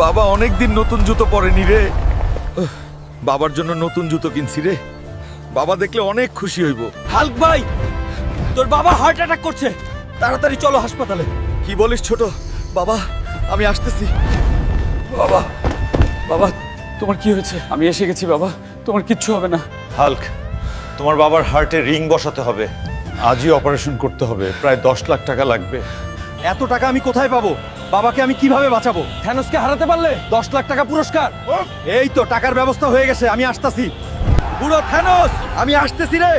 বাবা অনেকদিন নতুন জুতো পরেনি রে। বাবার জন্য নতুন জুতো কিনছি রে। বাবা দেখলে অনেক খুশি হইব। হাল্ক ভাই, তোর বাবা হার্ট অ্যাটাক করছে, তাড়াতাড়ি চলো হাসপাতালে। কি বলিস ছোট? বাবা আমি আসতেছি। বাবা, বাবা তোমার কি হয়েছে? আমি এসে গেছি বাবা, তোমার কিচ্ছু হবে না। হাল্ক, তোমার বাবার হার্টে রিং বসাতে হবে, আজই অপারেশন করতে হবে, প্রায় 10 লাখ টাকা লাগবে। এত টাকা আমি কোথায় পাবো? বাবাকে আমি কিভাবে বাঁচাবো? থ্যানোসকে হারাতে পারলে 10 লাখ টাকা পুরস্কার। এই তো টাকার ব্যবস্থা হয়ে গেছে, আমি আসতাছি। বুড়ো থ্যানোস, আমি আসতেছি রে।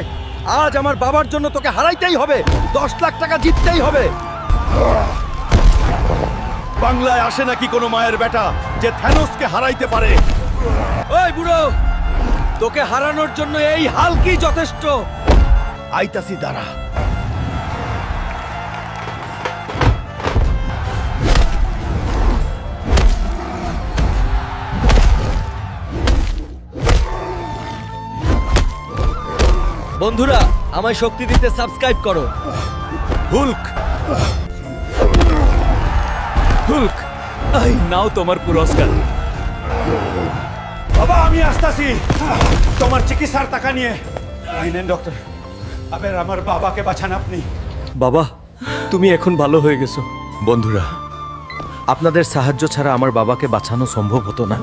আজ আমার বাবার জন্য তোকে হারাইতেই হবে, 10 লাখ টাকা জিততেই হবে। বাংলায় আসে নাকি কোনো মায়ের বেটা যে থ্যানোসকে হারাইতে পারে? ওই বুড়ো, তোকে হারানোর জন্য এই হাল্কই যথেষ্ট। আইতাছি দাঁড়া। বন্ধুরা, আমায় শক্তি দিতে সাবস্ক্রাইব করো। হুল্ক, হুল্ক, এই নাও তোমার পুরস্কার। বাবা আমি আসতাছি তোমার চিকিৎসার টাকা নিয়ে। এই নেন ডক্টর, আবার আমার বাবাকে বাঁচান আপনি। বাবা, তুমি এখন ভালো হয়ে গেছো। বন্ধুরা আপনাদের সাহায্য ছাড়া আমার বাবাকে বাঁচানো সম্ভব হতো না।